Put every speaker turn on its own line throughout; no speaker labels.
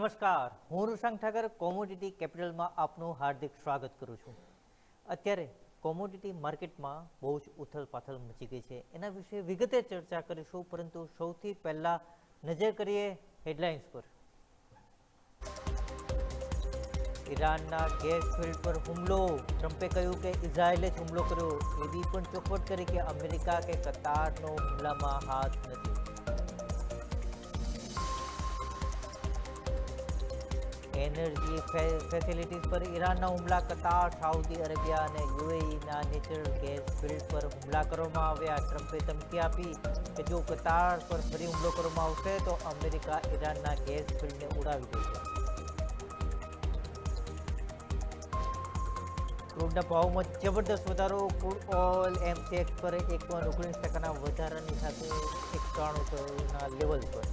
નમસ્કાર, હું ઋષાંક ઠાકર કોમોડિટી કેપિટલમાં આપનું હાર્દિક સ્વાગત કરું છું. અત્યારે કોમોડિટી માર્કેટમાં બહુ જ ઉથલપાથલ મચી ગઈ છે. એના વિશે વિગતે ચર્ચા કરીશું, પરંતુ સૌથી પહેલા નજર કરીએ હેડલાઇન્સ પર. ઈરાનના ગેસ ફિલ્ડ પર હુમલો. ટ્રમ્પે કહ્યું કે ઇઝરાયેલે જ હુમલો કર્યો. એવી પણ ચોખવટ કરી કે અમેરિકા કે કતારનો હુમલામાં હાથ નથી. એનર્જી ફેસિલિટીઝ પર ઈરાનના હુમલા. કતાર, સાઉદી અરેબિયા અને યુએઈના નેચરલ ગેસ ફિલ્ડ પર હુમલા કરવામાં આવ્યા. ટ્રમ્પે ધમકી આપી કે જો કતાર પર ફરી હુમલો કરવામાં આવશે તો અમેરિકા ઈરાનના ગેસ ફિલ્ડને ઉડાવી દેશે. ક્રૂડના ભાવમાં જબરદસ્ત વધારો. ક્રૂડ ઓઇલ એમસીએક્સ પર 1.19% વધારાની સાથે 91 લેવલ પર.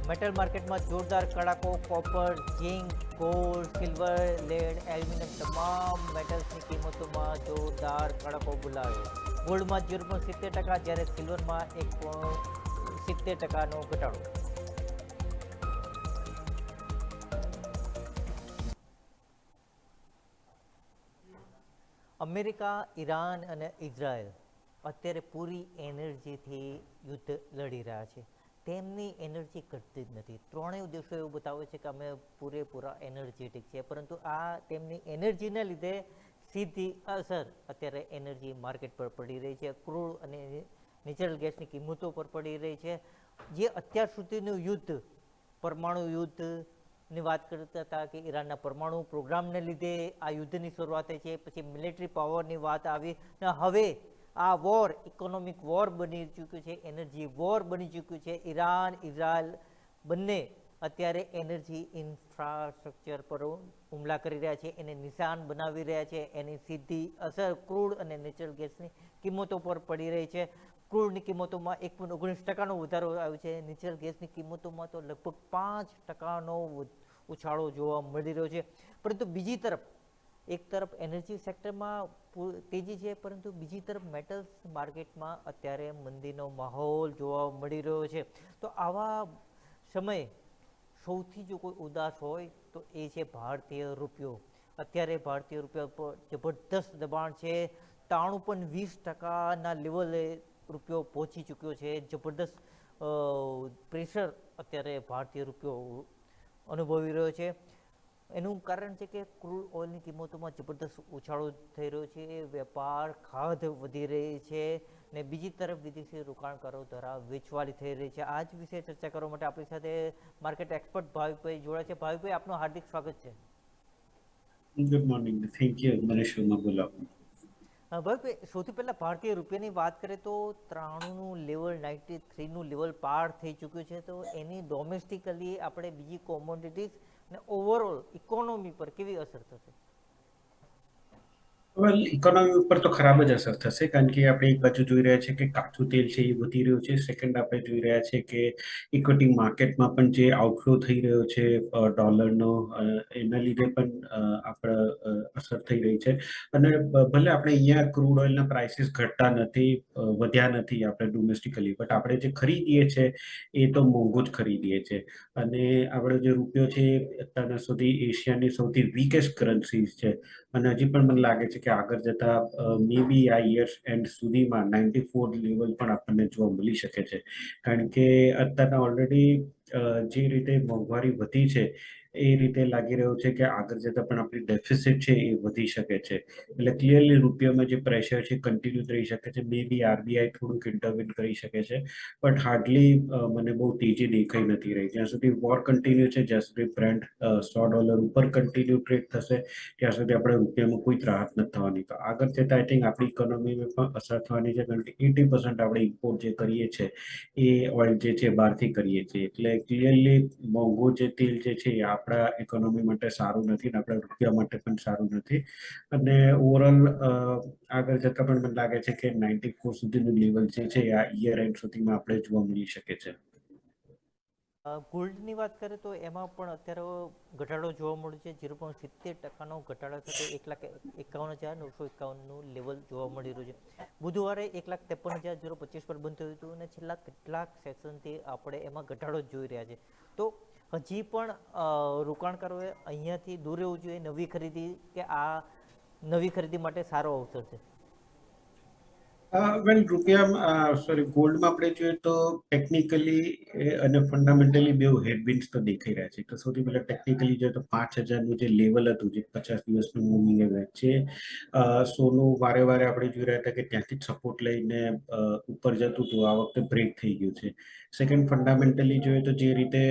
મેટલ માર્કેટમાં જોરદાર કડાકો. Copper, zinc, gold, silver, lead, aluminium તમામ મેટલ્સની કિંમતોમાં જોરદાર કડાકો બોલાયો. ગોલ્ડમાં 0.70%, જ્યારે સિલ્વરમાં 1.70%નો ઘટાડો. અમેરિકા, ઈરાન અને ઇઝરાયલ અત્યારે પૂરી એનર્જીથી યુદ્ધ લડી રહ્યા છે. તેમની એનર્જી ઘટતી જ નથી. ત્રણેય દેશો એવું બતાવે છે કે અમે પૂરેપૂરા એનર્જેટિક છે, પરંતુ આ તેમની એનર્જીને લીધે સીધી અસર અત્યારે એનર્જી માર્કેટ પર પડી રહી છે. ક્રૂડ અને નેચરલ ગેસની કિંમતો પર પડી રહી છે. જે અત્યાર સુધીનું યુદ્ધ, પરમાણુ યુદ્ધની વાત કરતા હતા કે ઈરાનના પરમાણુ પ્રોગ્રામને લીધે આ યુદ્ધની શરૂઆત થઈ છે, પછી મિલિટરી પાવરની વાત આવી, ને હવે આ વોર ઇકોનોમિક વોર બની ચૂક્યું છે, એનર્જી વોર બની ચૂક્યું છે. ઈરાન, ઇઝરાયલ બંને અત્યારે એનર્જી ઇન્ફ્રાસ્ટ્રક્ચર પર હુમલા કરી રહ્યા છે, એને નિશાન બનાવી રહ્યા છે. એની સીધી અસર ક્રૂડ અને નેચરલ ગેસની કિંમતો પર પડી રહી છે. ક્રૂડની કિંમતોમાં 1.19%નો વધારો આવ્યો છે. નેચરલ ગેસની કિંમતોમાં તો લગભગ 5%નો ઉછાળો જોવા મળી રહ્યો છે. પરંતુ બીજી તરફ, એક તરફ એનર્જી સેક્ટરમાં તેજી છે, પરંતુ બીજી તરફ મેટલ્સ માર્કેટમાં અત્યારે મંદીનો માહોલ જોવા મળી રહ્યો છે. તો આવા સમયે સૌથી જો કોઈ ઉદાસ હોય તો એ છે ભારતીય રૂપિયો. અત્યારે ભારતીય રૂપિયા પર જબરદસ્ત દબાણ છે. 93.20%ના લેવલે રૂપિયો પહોંચી ચૂક્યો છે. જબરદસ્ત પ્રેશર અત્યારે ભારતીય રૂપિયો અનુભવી રહ્યો છે. એનું કારણ છે કે ક્રૂડ ઓઇલની કિંમતોમાં જબરદસ્ત ઉછાળો થઈ રહ્યો છે, વેપાર ખાધ વધી રહી છે, ને બીજી તરફ વિદેશી રોકાણકારો દ્વારા વેચવાલી થઈ રહી છે. આ જ વિશે ચર્ચા કરવા માટે આપણી સાથે માર્કેટ એક્સપર્ટ ભાવિકભાઈ જોડાયા છે. ભાવિકભાઈ, આપનું હાર્દિક સ્વાગત છે.
Good morning, thank you. મને શોમાં બોલાવો.
ભાવિકભાઈ, સૌથી પહેલા ભારતીય રૂપિયાની વાત કરીએ તો 93નું લેવલ, 93નું લેવલ પાર થઈ ચૂક્યું છે. તો એની ડોમેસ્ટિકલી આપણે બીજી કોમોડિટીઝ અને ઓવરઓલ ઇકોનોમી પર કેવી અસર થશે?
વેલ, ઇકોનોમી ઉપર તો ખરાબ જ અસર થશે, કારણ કે આપણે એક બાજુ જોઈ રહ્યા છીએ કે કાચું તેલ છે એ વધી રહ્યું છે. સેકન્ડ, આપણે જોઈ રહ્યા છીએ કે ઇક્વિટી માર્કેટમાં પણ જે આઉટફ્લો થઈ રહ્યો છે ડોલરનો, એના લીધે પણ આપણે અસર થઈ રહી છે. અને ભલે આપણે અહીંયા ક્રૂડ ઓઇલના પ્રાઇસીસ ઘટતા નથી, વધ્યા નથી આપણે ડોમેસ્ટિકલી, બટ આપણે જે ખરીદીએ છીએ એ તો મોંઘું જ ખરીદીએ છીએ. અને આપણો જે રૂપિયો છે અત્યાર સુધી એશિયાની સૌથી વીકેસ્ટ કરન્સીઝ છે. અને હજી પણ મને લાગે છે કે આગળ જતા મે બી આ યર્સ એન્ડ સુધીમાં 94 લેવલ પણ આપણને જોવા મળી શકે છે. કારણ કે અત્યારના ઓલરેડી જે રીતે મોંઘવારી વધી છે એ રીતે લાગી રહ્યું છે કે આગળ જતા પણ આપણી ડેફિસિટ છે એ વધી શકે છે. એટલે ક્લિયરલી રૂપિયામાં જે પ્રેશર છે કન્ટિન્યુ રહી શકે છે. મે બી આરબીઆઈ થોડુંક ઇન્ટરવીન કરી શકે છે, બટ હાર્ડલી મને બહુ તેજી દેખાઈ નથી રહી. જ્યાં સુધી વોર કન્ટિન્યુ છે, જ્યાં સુધી બ્રેન્ટ $100 ઉપર કન્ટિન્યુ ટ્રેડ થશે, ત્યાં સુધી આપણે રૂપિયામાં કોઈ રાહત નથી થવાની. તો આગળ જતાં આઈ થિંક આપણી ઇકોનોમીમાં પણ અસર થવાની છે, કારણ કે 80% આપણે ઇમ્પોર્ટ જે કરીએ છીએ એ ઓઇલ જે છે બહારથી કરીએ છીએ. એટલે ક્લિયરલી મોંઘું જે તેલ જે છે એ આપણા ઇકોનોમી માટે સારું નથી, અને આપણા રૂપિયા માટે પણ સારું નથી. અને ઓવરઓલ આગળ જતાં પણ મને લાગે છે કે 94 સુધીનું લેવલ જે છે આ યર એન્ડ સુધીમાં આપણે જોવા મળી શકે છે.
ગોલ્ડની વાત કરીએ તો એમાં પણ અત્યારે ઘટાડો જોવા મળ્યો છે. 0.70% ઘટાડો થતો 1,51,951નું લેવલ જોવા મળી રહ્યું છે. બુધવારે 1,53,025 પર બંધ થયું હતું અને છેલ્લા કેટલાક સેશનથી આપણે એમાં ઘટાડો જોઈ રહ્યા છે. તો હજી પણ રોકાણકારોએ અહીંયાથી દૂર રહેવું જોઈએ. નવી ખરીદી કે આ નવી ખરીદી માટે સારો અવસર છે.
વેલ રૂપિયા સોરી ગોલ્ડમાં આપણે જોઈએ તો ટેકનિકલી અને ફંડામેન્ટલી બે હેડવિન્ડ્સ તો દેખાઈ રહ્યા છે. તો સૌથી પહેલા ટેકનિકલી જોઈએ તો 5,000નું જે લેવલ હતું, જે 50 દિવસનું મૂવિંગ એવરેજ છે, સોનું વારે વારે આપણે જોઈ રહ્યા હતા કે ત્યાંથી જ સપોર્ટ લઈને ઉપર જતું હતું. આ વખતે બ્રેક થઈ ગયું છે. સેકન્ડ, ફંડામેન્ટલી જોઈએ તો જે રીતે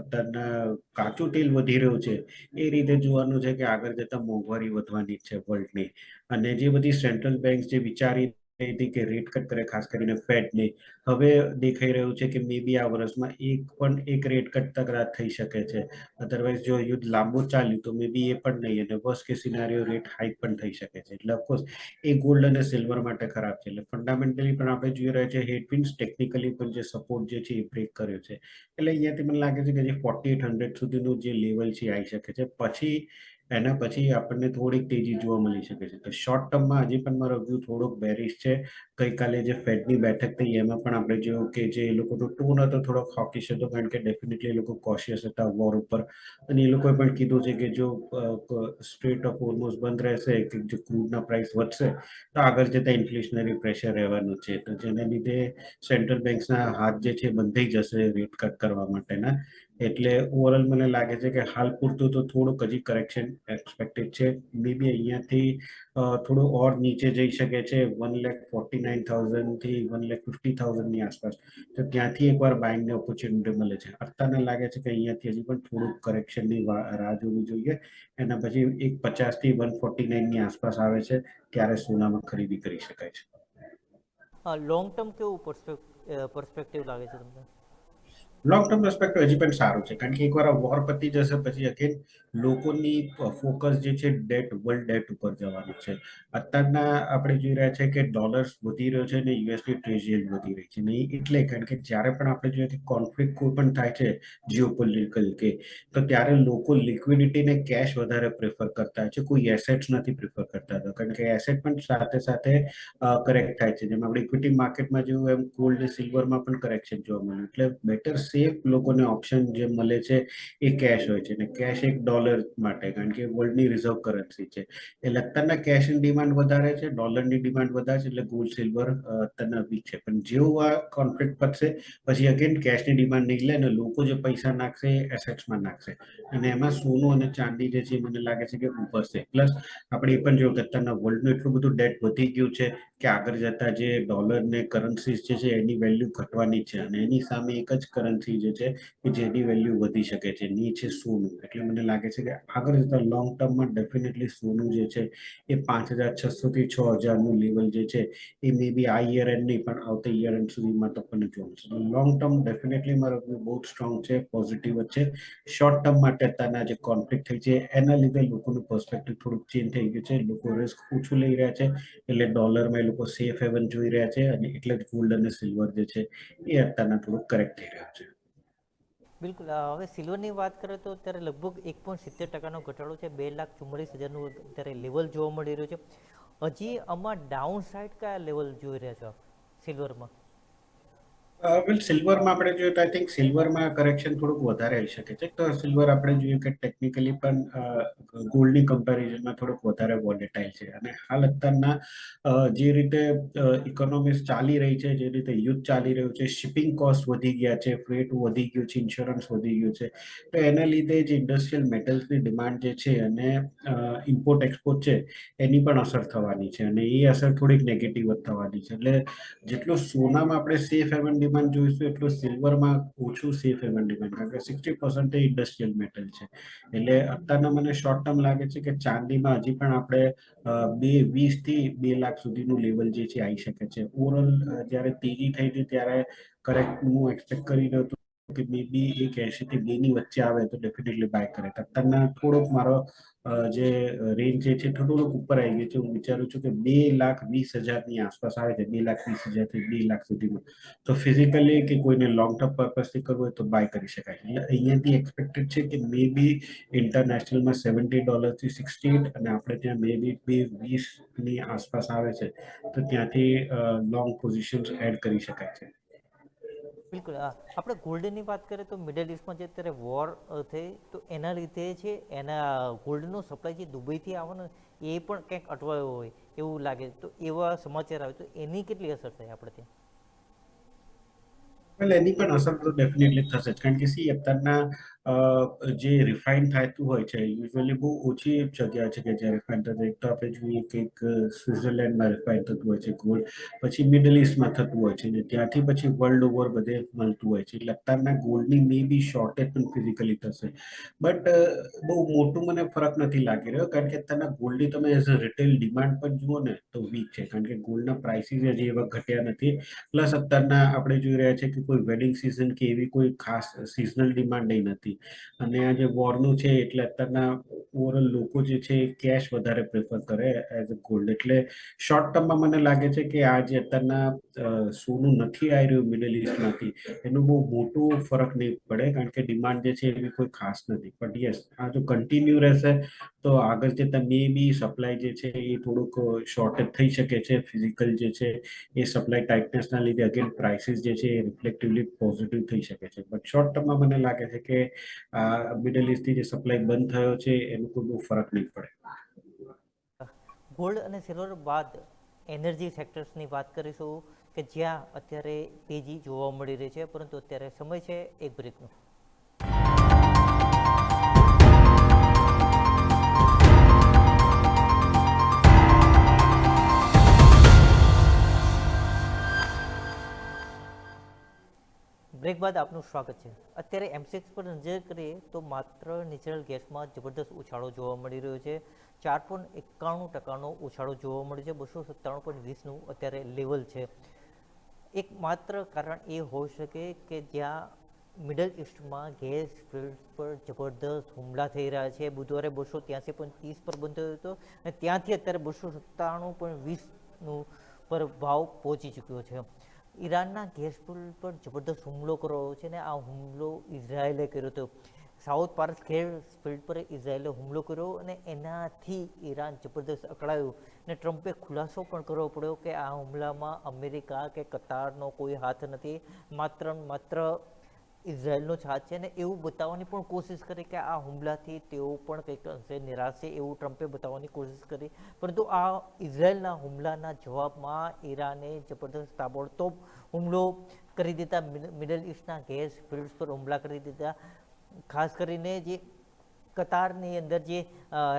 અત્યારના કાચું તેલ વધી રહ્યું છે એ રીતે જોવાનું છે કે આગળ જતા મોંઘવારી વધવાની જ છે વર્લ્ડની. અને જે બધી સેન્ટ્રલ બેંક જે વિચારી હતી કે રેટ કટ કરે, ખાસ કરીને ફેડની, હવે દેખાઈ રહ્યું છે કે મે બી આ વર્ષમાં એક રેટ કટ તકરાર થઈ શકે છે. અધરવાઇઝ જો યુદ્ધ લાંબુ ચાલ્યું તો મે બી એ પણ નહીં, અને worst case scenario rate hike પણ થઈ શકે છે. એટલે ઓફકોર્સ એ ગોલ્ડ અને સિલ્વર માટે ખરાબ છે. એટલે ફંડામેન્ટલી પણ આપણે જોઈ રહ્યા છીએ હેડવિન્ડ્સ, ટેકનિકલી પણ જે સપોર્ટ જે છે એ બ્રેક કર્યો છે. એટલે અહીંયાથી મને લાગે છે કે જે 4800 સુધીનું જે લેવલ છે આવી શકે છે. પછી એના પછી આપણને થોડીક તેજી જોવા મળી શકે છે. તો શોર્ટ ટર્મમાં હજી પણ મારો વ્યૂ થોડોક બેરિશ છે. ગઈકાલે જે ફેડની બેઠક થઈ એમાં પણ આપણે જોયું કે જે એ લોકોનો ટોન હતો થોડોક હોકિશ હતો, કારણ કે ડેફિનેટલી એ લોકો કોશિયસ હતા વોર ઉપર. અને એ લોકોએ પણ કીધું છે કે જો સ્ટ્રેટ ઓફ હોર્મુઝ બંધ રહેશે, કે જો ક્રૂડના પ્રાઇસ વધશે તો આગળ જતા ઇન્ફ્લેશનરી પ્રેશર રહેવાનું છે. તો જેને લીધે સેન્ટ્રલ બેંક્સના હાથ જે છે બંધાઈ જશે રેટ કટ કરવા માટેના. એટલે ઓવરઓલ મને લાગે છે કે હાલ પૂરતું તો થોડુંક હજી કરેક્શન એક્સપેક્ટેડ છે. મે બી અહીંયાથી થોડું ઓર નીચે જઈ શકે છે 1,49,000 થી 1,50,000ની આસપાસ. તો ત્યાંથી એકવાર બાઇંગની ઓપોર્ચ્યુનિટી મળે છે. અત્યારને લાગે છે કે અહીંયાથી હજી પણ થોડુંક કરેક્શનની રાહ જોવી જોઈએ. એના પછી 1,50 થી 1,49ની આસપાસ આવે છે ત્યારે સોનામાં ખરીદી કરી શકાય છે.
હા, લોંગ ટર્મ કેવું પર્સપેક્ટિવ લાગે છે તમને?
લોંગ ટર્મ પર્સપેક્ટિવ હજી પણ સારું છે, કારણ કે એકવાર આ વોર પતી જશે પછી અગેન લોકોની ફોકસ જે છે વર્લ્ડ ડેટ ઉપર જવાનું છે. અત્યારના આપણે જોઈ રહ્યા છે કે ડોલર્સ વધી રહ્યો છે અને યુએસડી ટ્રેઝરી વધી રહી છે. નહીં એટલે કારણ કે જ્યારે પણ આપણે જોઈએ કે કોન્ફ્લિક્ટ કોઈ પણ થાય છે જીઓપોલિટિકલ કે, તો ત્યારે લોકો લિક્વિડિટીને કેશ વધારે પ્રેફર કરતા હોય છે, કોઈ એસેટ્સ નથી પ્રેફર કરતા હતા. કારણ કે એસેટ પણ સાથે સાથે કરેક્ટ થાય છે. જેમ આપણે ઇક્વિટી માર્કેટમાં જોયું એમ ગોલ્ડ સિલ્વરમાં પણ કરેક્શન જોવા મળ્યું. એટલે બેટર સેફ લોકોને ઓપ્શન જે મળે છે એ કેશ હોય છે. અને કેશ એક ડોલર માટે, કારણ કે વર્લ્ડની રિઝર્વ કરન્સી છે. એટલે અત્યારના કેશની ડિમાન્ડ વધારે છે, ડોલરની ડિમાન્ડ વધારે છે. એટલે ગોલ્ડ સિલ્વર અત્યારના વીક છે. પણ જેવું આ કોન્ફ્લિક્ટ પતશે પછી અગેન કેશની ડિમાન્ડ નીકળે અને લોકો જે પૈસા નાખશે એ એસેટ્સમાં નાખશે. અને એમાં સોનું અને ચાંદી જે છે મને લાગે છે કે ઉભરશે. પ્લસ આપણે એ પણ જોયું કે અત્યારના વર્લ્ડનું એટલું બધું ડેટ વધી ગયું છે કે આગળ જતા જે ડોલર ને કરન્સીસ જે છે એની વેલ્યુ ઘટવાની છે. અને એની સામે એક જ કરન્સી જે છે કે જેની વેલ્યુ વધી શકે છે, ની છે સોનું. એટલે મને લાગે છે કે આગળ જતા લોંગ ટર્મમાં ડેફિનેટલી સોનું જે છે એ 5,600 થી 6,000નું લેવલ જે છે એ મે બી આ યર એન્ડ નહીં પણ આવતા યર એન્ડ સુધીમાં તો આપણને જોવું છે. લોંગ ટર્મ ડેફિનેટલી મારો બહુ સ્ટ્રોંગ છે, પોઝિટિવ જ છે. શોર્ટ ટર્મ માટે અત્યારના જે કોન્ફ્લિક્ટ થઈ છે એના લીધે લોકોનું પર્સપેક્ટિવ થોડુંક ચેન્જ થઈ ગયું છે. લોકો રિસ્ક ઓછું લઈ રહ્યા છે. એટલે ડોલરમાં એ લોકો સેફ હેવન જોઈ રહ્યા છે. અને એટલે જ ગોલ્ડ અને સિલ્વર જે છે એ અત્યારના થોડુંક કરેક્ટ થઈ રહ્યા છે.
બિલકુલ. હવે સિલ્વરની વાત કરીએ તો અત્યારે લગભગ 1.70%નો ઘટાડો છે. 2,44,000નું અત્યારે લેવલ જોવા મળી રહ્યું છે. હજી આમાં ડાઉન સાઇડ કયા લેવલ જોઈ રહ્યા છો આપ સિલ્વરમાં?
વેલ સિલ્વરમાં આપણે જોઈએ તો આઈ થિંક સિલ્વરમાં કરેક્શન થોડુંક વધારે આવી શકે છે. તો સિલ્વર આપણે જોઈએ કે ટેકનિકલી પણ ગોલ્ડની કમ્પેરિઝનમાં થોડુંક વધારે વોલેટાઇલ છે. અને હાલ અત્યારના જે રીતે ઇકોનોમીઝ ચાલી રહી છે, જે રીતે યુદ્ધ ચાલી રહ્યું છે, શિપિંગ કોસ્ટ વધી ગયા છે, ફ્રેટ વધી ગયું છે, ઇન્સ્યોરન્સ વધી ગયું છે. તો એના લીધે જે ઇન્ડસ્ટ્રીયલ મેટલ્સની ડિમાન્ડ જે છે અને ઇમ્પોર્ટ એક્સપોર્ટ છે એની પણ અસર થવાની છે. અને એ અસર થોડીક નેગેટિવ જ થવાની છે. એટલે જેટલું સોનામાં આપણે સેફ હેવન ડિમાન્ડ જોઈશું એટલું સિલ્વરમાં ઓછું સેફ હેવન ડિમાન્ડ, કારણ કે 60% એ ઇન્ડસ્ટ્રીયલ મેટલ છે. એટલે અત્યારના મને શોર્ટ ટર્મ લાગે છે કે ચાંદીમાં હજી પણ આપણે 2,20 થી 2,00,000 સુધીનું લેવલ જે છે આવી શકે છે. ઓવરઓલ જ્યારે તેજી થઈ હતી ત્યારે કરેક્ટ હું એક્સપેક્ટ કરી રહ્યો હતો કે મે બી 1.80 થી 2 ની વચ્ચે આવે તો ડેફિનેટલી બાય કરે. અત્યારના થોડોક મારો જે રેન્જ જે છે થોડુંક ઉપર આવી ગયું છે. હું વિચારું છું કે 2,20,000 ની આસપાસ આવે છે, 2,20,000 થી 2 લાખ સુધીમાં. તો ફિઝિકલી કે કોઈને લોંગ ટર્મ પર્પઝથી કરવું હોય તો બાય કરી શકાય. એટલે અહીંયાથી એક્સપેક્ટેડ છે કે મે બી ઇન્ટરનેશનલમાં $70 થી 68, અને આપણે ત્યાં મે બી 2.20 ની આસપાસ આવે છે, તો ત્યાંથી લોંગ પોઝિશન્સ એડ કરી શકાય છે.
બિલકુલ. આપણે ગોલ્ડની વાત કરીએ તો મિડલ ઇસ્ટમાં જે અત્યારે વોર થઈ તો એના લીધે છે એના ગોલ્ડનો સપ્લાય જે દુબઈથી આવવાનો એ પણ કંઈક અટવાયો હોય એવું લાગે. તો એવા સમાચાર આવે તો એની કેટલી અસર થાય આપણે ત્યાં?
વેલ, એની પણ અસર તો ડેફિનેટલી થશે જ, કારણ કે સી અત્યારના જે રિફાઇન થતું હોય છે યુઝ્યુઅલી બહુ ઓછી જગ્યા છે કે જ્યાં રિફાઇન થતું. એક તો આપણે જોઈએ કે સ્વિટ્ઝરલેન્ડમાં રિફાઇન થતું હોય છે ગોલ્ડ, પછી મિડલ ઇસ્ટમાં થતું હોય છે, ને ત્યાંથી પછી વર્લ્ડ ઓવર બધે મળતું હોય છે. એટલે અત્યારના ગોલ્ડની મે બી શોર્ટેજ પણ ફિઝિકલી થશે, બટ બહુ મોટું મને ફરક નથી લાગી રહ્યો, કારણ કે અત્યારના ગોલ્ડની તમે એઝ અ રિટેલ ડિમાન્ડ પણ જુઓ ને તો વીક છે, કારણ કે ગોલ્ડના પ્રાઇસીસ હજી એવા ઘટ્યા નથી. પ્લસ અત્યારના આપણે જોઈ રહ્યા છીએ કે કોઈ વેડિંગ સિઝન કે એવી કોઈ ખાસ સિઝનલ ડિમાન્ડ નથી. અને આ જે વોરનું છે એટલે અત્યારના ઓવરઓલ લોકો જે છે કેશ વધારે પ્રેફર કરે એઝ અ ગોલ્ડ. એટલે શોર્ટ ટર્મમાં મને લાગે છે કે આ જે અત્યારના સોનું નથી આવી રહ્યું મિડલ ઇસ્ટમાંથી, એનું બહુ મોટું ફરક નહીં પડે, કારણ કે ડિમાન્ડ જે છે એવી કોઈ ખાસ નથી. બટ યસ, આ જો કન્ટિન્યુ રહેશે તો આગળ જતા મે બી સપ્લાય જે છે એ થોડુંક શોર્ટેજ થઈ શકે છે. ફિઝિકલ જે છે એ સપ્લાય ટાઇટનેસના લીધે અગેન પ્રાઇસીસ જે છે એ રિફ્લેક્ટિવલી પોઝિટિવ થઈ શકે છે. બટ શોર્ટ ટર્મમાં મને લાગે છે કે આ મિડલ ઇસ્ટથી જે સપ્લાય બંધ થયો છે એનું કોઈ બહુ ફરક નહીં પડે.
ગોલ્ડ અને સિલ્વર બાદ એનર્જી સેક્ટર્સની વાત કરીશું કે જ્યાં અત્યારે તેજી જોવા મળી રહી છે, પરંતુ અત્યારે સમય છે એક બ્રેકનો. બ્રેક બાદ આપનું સ્વાગત છે. અત્યારે એમસીએક્સ પર નજર કરીએ તો માત્ર નેચરલ ગેસમાં જબરદસ્ત ઉછાળો જોવા મળી રહ્યો છે. 4.91% ઉછાળો જોવા મળ્યો છે. 297.20નું અત્યારે લેવલ છે. એક માત્ર કારણ એ હોઈ શકે કે જ્યાં મિડલ ઇસ્ટમાં ગેસ ફિલ્ડ્સ પર જબરદસ્ત હુમલા થઈ રહ્યા છે. બુધવારે 283.30 પર બંધ થયો હતો અને ત્યાંથી અત્યારે 297.20નું પર ભાવ પહોંચી ચૂક્યો છે. ઈરાનના ગેસ ફિલ્ડ પર જબરદસ્ત હુમલો કર્યો છે, અને આ હુમલો ઇઝરાયેલે કર્યો હતો. સાઉથ પારસ ગેસ ફિલ્ડ પર ઇઝરાયેલે હુમલો કર્યો અને એનાથી ઈરાન જબરદસ્ત અકળાયું, અને ટ્રમ્પે ખુલાસો પણ કરવો પડ્યો કે આ હુમલામાં અમેરિકા કે કતારનો કોઈ હાથ નથી, માત્ર ઇઝરાયલનો જ હાથ છે. અને એવું બતાવવાની પણ કોશિશ કરી કે આ હુમલાથી તેઓ પણ કંઈક અંશે નિરાશ છે, એવું ટ્રમ્પે બતાવવાની કોશિશ કરી. પરંતુ આ ઇઝરાયલના હુમલાના જવાબમાં ઈરાને જબરદસ્ત તાબડતોબ હુમલો કરી દીધા. મિડલ ઇસ્ટના ગેસ ફિલ્ડ્સ પર હુમલા કરી દીધા. ખાસ કરીને જે કતારની અંદર જે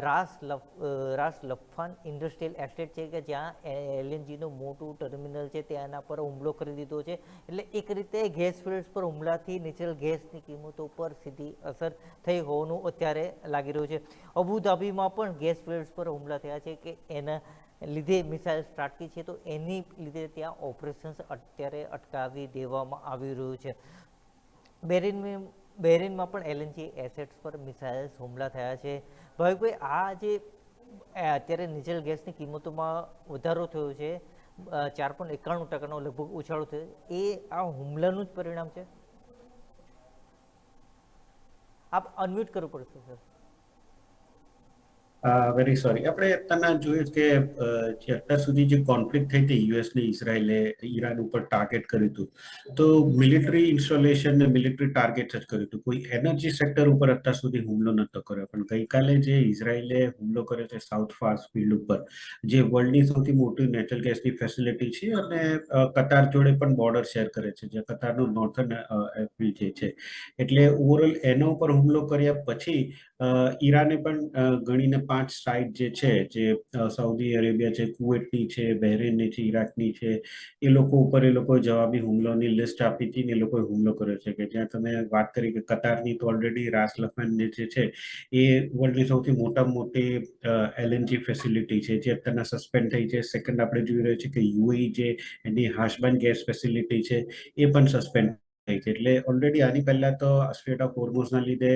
રાસ લફાન ઇન્ડસ્ટ્રીયલ એસ્ટેટ છે કે જ્યાં એલએનજીનું મોટું ટર્મિનલ છે તેના પર હુમલો કરી દીધો છે. એટલે એક રીતે ગેસ ફિલ્ડ્સ પર હુમલાથી નેચરલ ગેસની કિંમતો પર સીધી અસર થઈ હોવાનું અત્યારે લાગી રહ્યું છે. અબુધાબીમાં પણ ગેસ ફિલ્ડ્સ પર હુમલા થયા છે કે એના લીધે મિસાઇલ ત્રાટકી છે, તો એની લીધે ત્યાં ઓપરેશન્સ અત્યારે અટકાવી દેવામાં આવી રહ્યું છે. બહેરીનમાં પણ એલએનજી એસેટ્સ પર મિસાઇલ્સ હુમલા થયા છે. ભાવિકભાઈ, આ જે અત્યારે નેચરલ ગેસની કિંમતોમાં વધારો થયો છે, 4.91%નો લગભગ ઉછાળો થયો, એ આ હુમલાનું જ પરિણામ છે? આપ અનમ્યુટ કરવું પડશે સર.
Very sorry. આપણે અત્યારના જોયું કે જે અત્યાર સુધી જે કોન્ફ્લિક્ટ થઈ હતી યુએસ ને ઇઝરાયલે ઈરાન ઉપર ટાર્ગેટ કર્યું હતું, તો મિલિટરી ઇન્સ્ટોલેશન ને મિલિટરી ટાર્ગેટ જ કર્યું હતું. કોઈ એનર્જી સેક્ટર ઉપર અત્યાર સુધી હુમલો નતો કર્યો. પણ ગઈકાલે જે ઇઝરાયલે હુમલો કર્યો છે સાઉથ ફાર્સ ફિલ્ડ ઉપર, જે વર્લ્ડની સૌથી મોટી નેચરલ ગેસની ફેસિલિટી છે અને કતાર જોડે પણ બોર્ડર શેર કરે છે, જે કતારનું નોર્થન ફિલ્ડ જે છે. એટલે ઓવરઓલ એના ઉપર હુમલો કર્યા પછી ઈરાને પણ ગણીને 5 સાઇટ જે છે, જે સાઉદી અરેબિયા છે, કુવેતની છે, બહેરેનની છે, ઈરાકની છે, એ લોકો ઉપર એ લોકો જવાબી હુમલોની લિસ્ટ આપી હતી ને એ લોકોએ હુમલો કર્યો છે. કે જ્યાં તમે વાત કરી કે કતારની તો ઓલરેડી રાસ લફાન જે છે એ વર્લ્ડની સૌથી મોટામાં મોટી એલએનજી ફેસિલિટી છે, જે અત્યારના સસ્પેન્ડ થઈ છે. સેકન્ડ આપણે જોઈ રહ્યો છે કે યુએઈ જે એની હાશબાન ગેસ ફેસિલિટી છે એ પણ સસ્પેન્ડ થઈ છે. એટલે ઓલરેડી આની પહેલા તો સ્ટ્રેટ ઓફ હોર્મુઝના લીધે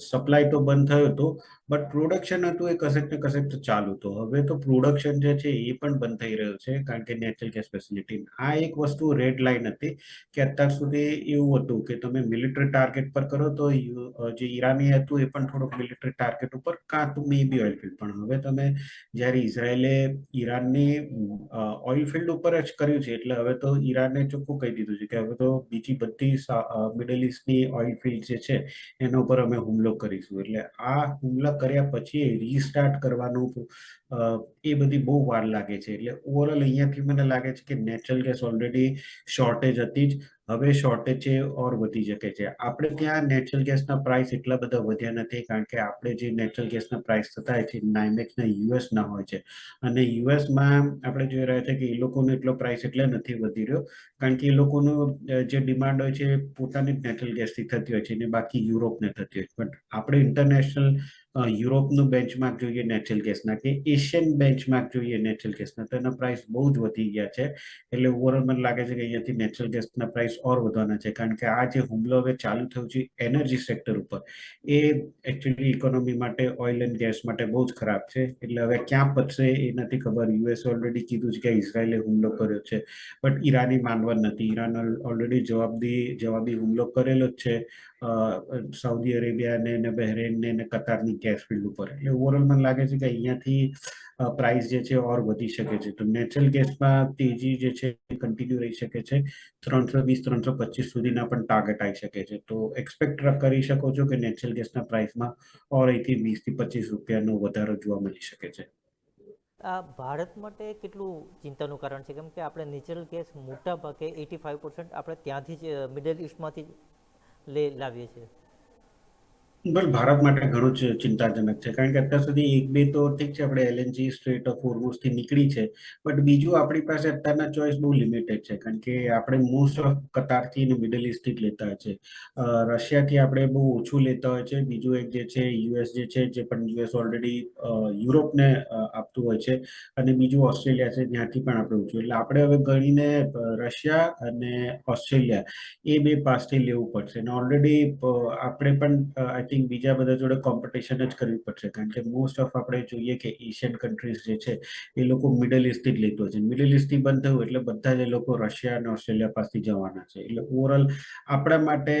સપ્લાય તો બંધ થયો હતો, બટ પ્રોડક્શન હતું એ કશેક ને કશેક તો ચાલુ હતું. હવે તો પ્રોડક્શન જે છે એ પણ બંધ થઈ રહ્યું છે, કારણ કે નેચરલ ગેસ ફેસિલિટી. આ એક વસ્તુ રેડ લાઇન હતી કે અત્યાર સુધી એવું હતું કે તમે મિલિટરી ટાર્ગેટ પર કરો તો જે ઈરાની હતું એ પણ થોડુંક મિલિટરી ટાર્ગેટ ઉપર, કાં તો મે બી ઓઇલ ફિલ્ડ. પણ હવે તમે જ્યારે ઇઝરાયેલે ઈરાનની ઓઇલ ફિલ્ડ ઉપર જ કર્યું છે, એટલે હવે તો ઈરાને ચોખ્ખું કહી દીધું છે કે હવે તો બીજી બધી મિડલ ઇસ્ટની ઓઇલ ફિલ્ડ જે છે એના ઉપર અમે હુમલો કરીશું. એટલે આ હુમલા કર્યા પછી રીસ્ટાર્ટ કરવાનું એ બધી બહુ વાર લાગે છે. એટલે ઓવરઓલ અહીંયાથી મને લાગે છે કે નેચરલ ગેસ ઓલરેડી શોર્ટેજ હતી જ, હવે શોર્ટેજ છે ઓર વધી શકે છે. આપણે ત્યાં નેચરલ ગેસના પ્રાઇસ એટલા બધા વધ્યા નથી, કારણ કે આપણે જે નેચરલ ગેસના પ્રાઇસ થતા હોય છે નાઇમેક્સના યુએસના હોય છે, અને યુએસમાં આપણે જોઈ રહ્યા છે કે એ લોકોનો એટલો પ્રાઇસ એટલે નથી વધી રહ્યો, કારણ કે એ લોકોનું જે ડિમાન્ડ હોય છે પોતાની જ નેચરલ ગેસથી થતી હોય છે, અને બાકી યુરોપને થતી હોય છે. બટ આપણે ઇન્ટરનેશનલ યુરોપનું બેન્ચમાર્ક જોઈએ નેચરલ ગેસના, કે એશિયન બેન્ચમાર્ક જોઈએ નેચરલ ગેસના, તો એના પ્રાઇસ બહુ જ વધી ગયા છે. એટલે ઓવરઓલ મને લાગે છે કે અહીંયાથી નેચરલ ગેસના પ્રાઇસ ઓર વધવાના છે, કારણ કે આ જે હુમલો હવે ચાલુ થયો છે એનર્જી સેક્ટર ઉપર, એ એકચ્યુઅલી ઇકોનોમી માટે, ઓઇલ એન્ડ ગેસ માટે બહુ જ ખરાબ છે. એટલે હવે ક્યાં પતશે એ નથી ખબર. યુએસ ઓલરેડી કીધું છે કે ઇઝરાયલે હુમલો કર્યો છે, બટ ઈરાની માનવા નથી. ઈરાન ઓલરેડી જવાબી હુમલો કરેલો જ છે સાઉદી અરેબિયાને ને બહેરેનને ને કતારની ગેસ ફિલ્ડ ઉપર. એટલે ઓવરઓલ મને લાગે છે કે અહીંયાથી પ્રાઇસ જે છે ઓર વધી શકે છે. તો નેચરલ ગેસમાં તેજી જે છે કન્ટિન્યુ રહી શકે છે. 320 325 સુધીના પણ ટાર્ગેટ આવી શકે છે. તો એક્સપેક્ટ કરી શકો છો કે નેચરલ ગેસના પ્રાઇસમાં ઓર અહીંથી 20 થી 25 રૂપિયાનો વધારો જોવા મળી શકે છે.
આ ભારત માટે કેટલું ચિંતાનું કારણ છે? કેમ કે આપણે નેચરલ ગેસ મોટા ભાગે 85% આપણે ત્યાંથી જ મિડલ ઇસ્ટમાંથી લાવીએ છીએ.
ભારત માટે ઘણું જ ચિંતાજનક છે, કારણ કે અત્યાર સુધી એક બે તો ઠીક છે, આપણે એલએનજી સ્ટ્રેટ ઓફ હોર્મુઝથી નીકળી છે, બટ બીજું આપણી પાસે અત્યારના ચોઇસ બહુ લિમિટેડ છે, કારણ કે આપણે મોસ્ટ ઓફ કતારથી અને મિડલ ઇસ્ટથી જ લેતા હોય છે. રશિયાથી આપણે બહુ ઓછું લેતા હોય છે. બીજું એક જે છે યુએસ જે છે, જે પણ યુએસ ઓલરેડી યુરોપને આપતું હોય છે, અને બીજું ઓસ્ટ્રેલિયા છે, જ્યાંથી પણ આપણે ઓછું. એટલે આપણે હવે ગણીને રશિયા અને ઓસ્ટ્રેલિયા એ બે પાસથી લેવું પડશે. અને ઓલરેડી આપણે પણ આઈ થિંક બીજા બધા જોડે કોમ્પિટિશન જ કરવી પડશે, કારણ કે મોસ્ટ ઓફ આપણે જોઈએ કે એશિયન કન્ટ્રીઝ જે છે એ લોકો મિડલ ઇસ્ટથી જ લેતો છે. મિડલ ઇસ્ટથી બંધ થયું એટલે બધા જ એ લોકો રશિયા અને ઓસ્ટ્રેલિયા પાસથી જવાના છે. એટલે ઓવરઓલ આપણા માટે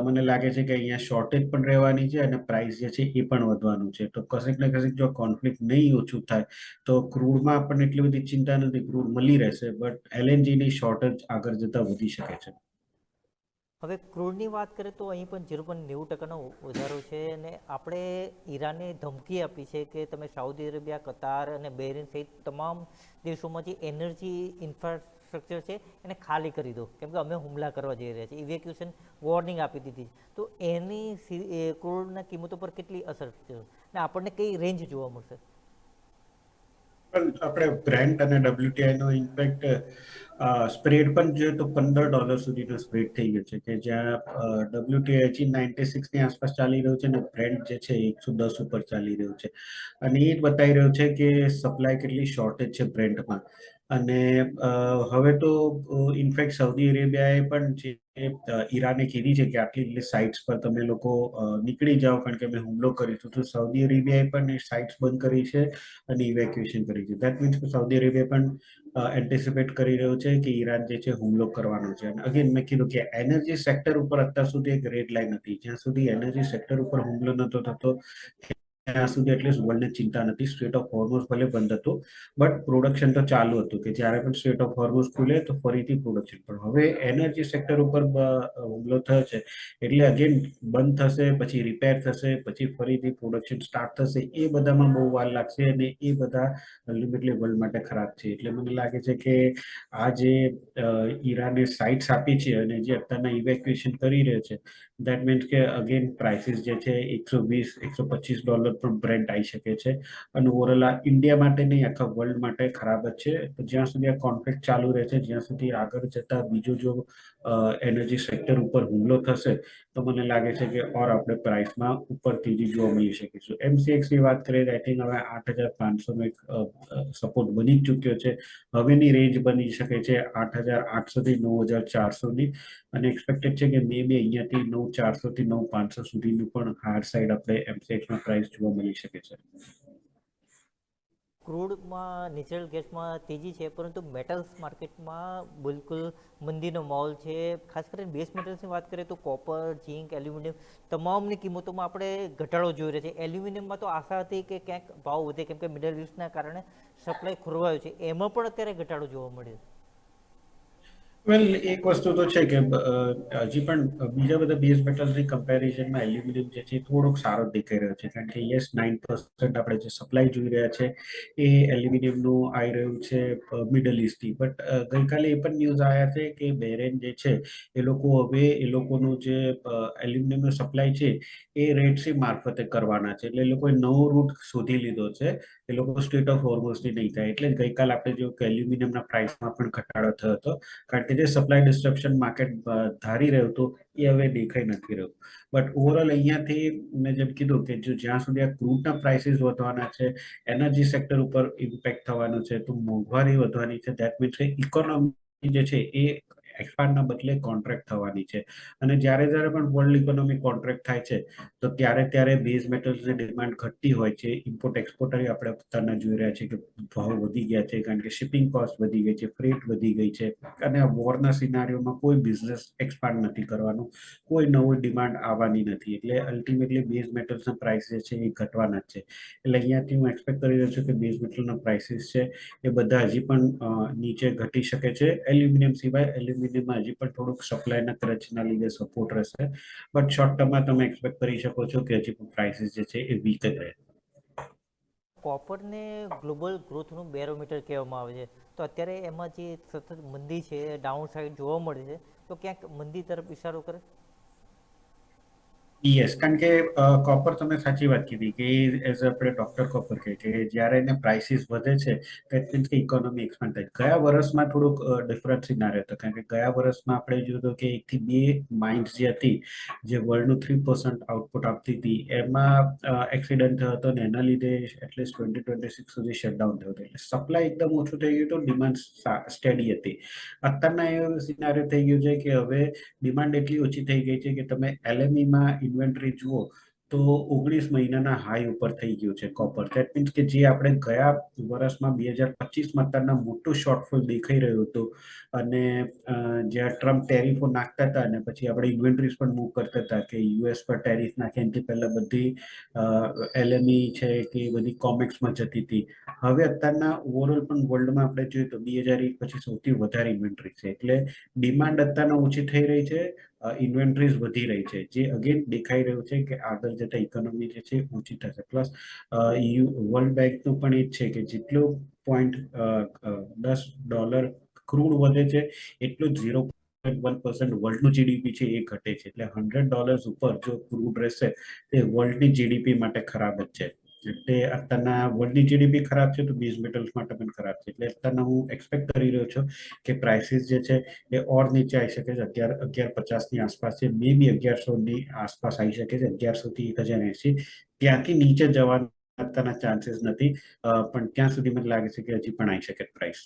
મને લાગે છે કે અહીંયા શોર્ટેજ પણ રહેવાની છે, અને પ્રાઇસ જે છે એ પણ વધવાનું છે. તો કશેક ને કશેક જો કોન્ફ્લિક્ટ નહીં ઓછું થાય તો ક્રૂડમાં આપણને એટલી બધી ચિંતા નથી, ક્રૂડ મળી રહેશે, બટ એલએનજીની શોર્ટેજ આગળ જતા વધી શકે છે.
હવે ક્રૂડની વાત કરીએ તો અહીં પણ 0.90% વધારો છે, અને આપણે ઈરાને ધમકી આપી છે કે તમે સાઉદી અરેબિયા, કતાર અને બહેરીન સહિત તમામ દેશોમાં જે એનર્જી ઇન્ફ્રાસ્ટ્રક્ચર છે એને ખાલી કરી દો, કેમ કે અમે હુમલા કરવા જઈ રહ્યા છીએ. ઇવેક્યુએશન વોર્નિંગ આપી દીધી. તો એની ક્રૂડના કિંમતો પર કેટલી અસર થશે અને આપણને કઈ રેન્જ જોવા મળશે?
પણ આપણે બ્રેન્ટ અને WTI નો ઇમ્પેક્ટ સ્પ્રેડ પણ જોઈએ તો $15 સુધીનો સ્પ્રેડ થઈ ગયો છે, કે જ્યાં WTI 96 ની આસપાસ ચાલી રહ્યું છે, અને બ્રેન્ટ જે છે 110 ઉપર ચાલી રહ્યું છે. અને એ જ બતાવી રહ્યું છે કે સપ્લાય કેટલી શોર્ટેજ છે બ્રેન્ટમાં. અને હવે તો ઇનફેક્ટ સાઉદી અરેબિયાએ પણ જે ઈરાને કીધી છે કે આટલી સાઇટ્સ પર તમે લોકો નીકળી જાઓ, કારણ કે અમે હુમલો કરીશું. તો સાઉદી અરેબિયાએ પણ એ સાઇટ્સ બંધ કરી છે અને ઇવેક્યુએશન કરી છે. દેટ મીન્સ કે સાઉદી અરેબિયા પણ એન્ટિસિપેટ કરી રહ્યું છે કે ઈરાન જે છે હુમલો કરવાનો છે. અને અગેન મેં કીધું કે એનર્જી સેક્ટર ઉપર અત્યાર સુધી એક રેડ લાઇન હતી. જ્યાં સુધી એનર્જી સેક્ટર ઉપર હુમલો નતો થતો ત્યાં સુધી એટલીસ્ટ વર્લ્ડને ચિંતા નથી. સ્ટ્રેટ ઓફ હોર્મુઝ ભલે બંધ હતું, બટ પ્રોડક્શન તો ચાલુ હતું, કે જ્યારે પણ સ્ટ્રેટ ઓફ હોર્મુઝ ખુલે તો ફરીથી પ્રોડક્શન. પણ હવે એનર્જી સેક્ટર ઉપર હુમલો થયો છે, એટલે અગેન બંધ થશે, પછી રિપેર થશે, પછી ફરીથી પ્રોડક્શન સ્ટાર્ટ થશે. એ બધામાં બહુ વાર લાગશે, અને એ બધા અલ્ટિમેટલી વર્લ્ડ માટે ખરાબ છે. એટલે મને લાગે છે કે આ જે ઈરાને સાઇટ્સ આપી છે અને જે અત્યારના ઇવેક્યુએશન કરી રહ્યો છે, દેટ મીન્સ કે અગેન પ્રાઇસીસ જે છે $120-125 પણ બ્રેન્ટ આવી શકે છે. અને ઓવરઓલ આ ઇન્ડિયા માટે નહીં, આખા વર્લ્ડ માટે ખરાબ જ છે. તો જ્યાં સુધી આ કોન્ફ્લિક્ટ ચાલુ રહે છે, જ્યાં સુધી આગળ જતા બીજો જો એનર્જી સેક્ટર ઉપર હુમલો થશે, તો મને લાગે છે કે ઓર આપણે પ્રાઇસમાં ઉપર તેજી જોવા મળી શકીશું. MCX ની વાત કરીએ તો આઈ થિંક હવે 8,500 નો એક સપોર્ટ બની જ ચૂક્યો છે. હવેની રેન્જ બની શકે છે 8,800 થી 9,400 ની, અને એક્સપેક્ટેડ છે કે મે બી અહીંયાથી 9,400 થી 9,500 સુધીનું પણ હાર સાઈડ આપણે MCX માં પ્રાઇસ જોવા મળી શકે છે.
ક્રૂડમાં નેચરલ ગેસમાં તેજી છે, પરંતુ મેટલ્સ માર્કેટમાં બિલકુલ મંદીનો માહોલ છે. ખાસ કરીને બેઝ મેટલ્સની વાત કરીએ તો કોપર, ઝીંક, એલ્યુમિનિયમ તમામની કિંમતોમાં આપણે ઘટાડો જોઈ રહ્યા છે. એલ્યુમિનિયમમાં તો આશા હતી કે ક્યાંક ભાવ વધે, કેમ કે મિડલ ઇસ્ટના કારણે સપ્લાય ખોરવાયો છે. એમાં પણ અત્યારે ઘટાડો જોવા મળ્યો.
વેલ, એક વસ્તુ તો છે કે હજી પણ બીજા બધા બેઝ મેટલ્સની કમ્પેરિઝનમાં એલ્યુમિનિયમ જે છે થોડોક સારો દેખાઈ રહ્યો છે, કારણ કે યસ 9% આપણે જે સપ્લાય જોઈ રહ્યા છે એ એલ્યુમિનિયમનું આવી રહ્યું છે મિડલ ઇસ્ટથી. બટ ગઈકાલે એ પણ ન્યૂઝ આવ્યા છે કે બહેરેન જે છે એ લોકો હવે એ લોકોનું જે એલ્યુમિનિયમનો સપ્લાય છે એ રેડ સી મારફતે કરવાના છે. એટલે એ લોકોએ નવો રૂટ શોધી લીધો છે. એ લોકો સ્ટેટ ઓફ હોર્મોઝથી નહીં થાય. એટલે જ ગઈકાલે આપણે જો કે એલ્યુમિનિયમના પ્રાઇસમાં પણ ઘટાડો થયો હતો, કારણ કે જે સપ્લાય ડિસ્ટ્રપ્શન માર્કેટ ધારી રહ્યું હતું એ હવે દેખાઈ નથી રહ્યું. બટ ઓવરઓલ અહીંયાથી મેં જેમ કીધું કે જો જ્યાં સુધી આ ક્રૂડના પ્રાઇસીસ વધવાના છે, એનર્જી સેક્ટર ઉપર ઇમ્પેક્ટ થવાનું છે, તો મોંઘવારી વધવાની છે, દેટ મીન્સ કે ઇકોનોમી જે છે એ એક્સપાન્ડના બદલે કોન્ટ્રાક્ટ થવાની છે. અને જ્યારે જ્યારે પણ વર્લ્ડ ઇકોનોમી કોન્ટ્રાક્ટ થાય છે તો ત્યારે બેઝ મેટલ્સની ડિમાન્ડ ઘટતી હોય છે. ઇમ્પોર્ટ એક્સપોર્ટર આપણે પોતાના જોઈ રહ્યા છે કે ભાવ વધી ગયા છે, કારણ કે શિપિંગ કોસ્ટ વધી ગઈ છે, ફ્રેટ વધી ગઈ છે, અને આ વોરના સિનારીઓમાં કોઈ બિઝનેસ એક્સપાન્ડ નથી કરવાનું, કોઈ નવું ડિમાન્ડ આવવાની નથી. એટલે અલ્ટિમેટલી બેઝ મેટલ્સના પ્રાઇસ જે છે એ ઘટવાના જ છે. એટલે અહીંયાથી હું એક્સપેક્ટ કરી રહ્યો છું કે બેઝ મેટલના પ્રાઇસીસ છે એ બધા હજી પણ નીચે ઘટી શકે છે. એલ્યુમિનિયમ સિવાય એલ્યુમિનિયમમાં હજી પણ થોડુંક સપ્લાયના ક્રચના લીધે સપોર્ટ રહેશે. બટ શોર્ટ ટર્મમાં તમે એક્સપેક્ટ કરી શકો છો કે હજી પણ પ્રાઇસીસ જે છે એ વીક જ રહે.
કોપરને ગ્લોબલ ગ્રોથનું બેરોમીટર કહેવામાં આવે છે. તો અત્યારે એમાં જે સતત મંદી છે, ડાઉન સાઇડ જોવા મળે છે, તો ક્યાંક મંદી તરફ ઇશારો કરે.
યસ, કારણ કે કોપર તમે સાચી વાત કીધી કે એઝ આપણે ડોક્ટર કોપર કહે કે જ્યારે એને પ્રાઇસીસ વધે છે દેટ મીન્સ કે ઇકોનોમી એક્સપાન્ડ થાય. ગયા વર્ષમાં થોડુંક ડિફરન્સ સિનારિયો હતો, કારણ કે ગયા વર્ષમાં આપણે જોયું હતું કે 1 થી 2 માઇન્સ જે હતી જે વર્લ્ડનું 3% આઉટપુટ આપતી હતી એમાં એક્સિડન્ટ થયો હતો, અને એના લીધે એટલીસ્ટ 2026 સુધી શટડાઉન થયો હતો. એટલે સપ્લાય એકદમ ઓછું થઈ ગયું હતું, ડિમાન્ડ સ્ટેડી હતી. અત્યારના એવું સિનારિયો થઈ ગયું છે કે હવે ડિમાન્ડ એટલી ઓછી થઈ ગઈ છે કે તમે LMEમાં ઇન્વેન્ટરી જુઓ તો 19 મહિનાના હાઈ ઉપર થઈ ગયું છે કોપર. દેટ મીન્સ કે જે આપણે ગયા વર્ષમાં 2025માં અત્યારના મોટું શોર્ટફોલ દેખાઈ રહ્યું હતું, અને જ્યાં ટ્રમ્પ ટેરિફો નાખતા હતા અને પછી આપણે ઇન્વેન્ટરીઝ પણ મૂવ કરતા હતા કે US પર ટેરિફ નાખે એનાથી પહેલા બધી LME છે કે બધી કોમેક્સમાં જતી હતી. હવે અત્યારના ઓવરઓલ પણ વર્લ્ડમાં આપણે જોઈએ તો 2001 પછી સૌથી વધારે ઇન્વેન્ટરી છે. એટલે ડિમાન્ડ અત્યારના ઓછી થઈ રહી છે, ઇન્વેન્ટરીઝ વધી રહી છે, જે અગેન દેખાઈ રહ્યું છે કે આગળ જતા ઇકોનોમી જે છે ઊંચી થશે. પ્લસ વર્લ્ડ બેંકનું પણ એ જ છે કે જેટલો $0.10 ક્રૂડ વધે છે એટલું જ 0.1% વર્લ્ડનું GDP છે એ ઘટે છે. એટલે $100 ઉપર જો ક્રૂડ રહેશે તે વર્લ્ડની GDP માટે ખરાબ જ છે. એટલે અત્યારના વર્લ્ડની GDP ખરાબ છે તો બેઝ મેટલ્સ માટે પણ ખરાબ છે. એટલે અત્યારના હું એક્સપેક્ટ કરી રહ્યો છું કે પ્રાઇસીસ જે છે એ ઓર નીચે આવી શકે છે. 1150ની આસપાસ છે, મે બી 1100ની આસપાસ આવી શકે છે, 1100 થી 1080. ત્યાંથી નીચે જવાના અત્યારના ચાન્સીસ નથી, પણ ત્યાં સુધી મને લાગે છે કે હજી પણ આવી શકે પ્રાઇસ.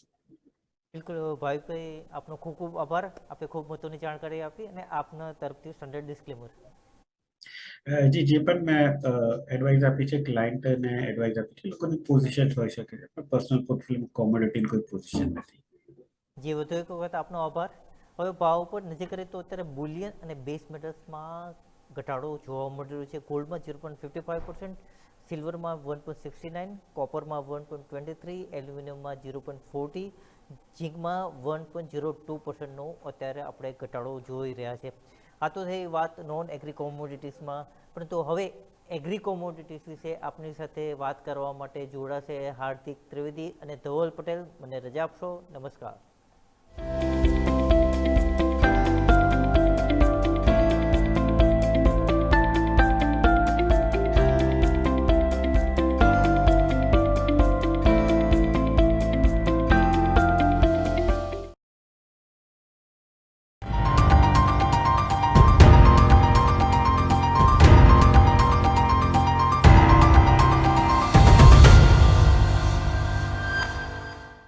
બિલકુલ ભાઈ, આપનો ખૂબ ખૂબ આભાર. આપે ખૂબ મહત્વની જાણકારી આપી, અને આપના તરફથી સ્ટાન્ડર્ડ ડિસ્ક્લેમર.
જી, જે પણ મેં એડવાઇસ આપી છે ક્લાયન્ટને એડવાઇસ આપી છે, લોકોની પોઝિશન હોઈ શકે છે, પણ પર્સનલ પોર્ટફોલિયો કોમોડિટીની કોઈ પોઝિશન નથી.
જે વધુ એક વખત આપનો આભાર. હવે ભાવ પર નજર કરીએ તો અત્યારે બુલિયન અને બેઝ મેટલ્સમાં ઘટાડો જોવા મળી રહ્યો છે. ગોલ્ડમાં 0.55%, સિલ્વરમાં 1.69, કોપરમાં 1.23, એલ્યુમિનિયમમાં 0.40, ઝીંકમાં 1.02%નો અત્યારે આપણે ઘટાડો જોઈ રહ્યા છે. આ તો થઈ વાત નોન એગ્રી કોમોડિટીઝમાં, પરંતુ હવે એગ્રી કોમોડિટીઝ વિશે આપની સાથે વાત કરવા માટે જોડાશે હાર્દિક ત્રિવેદી અને ધવલ પટેલ. મને રજા આપશો. નમસ્કાર.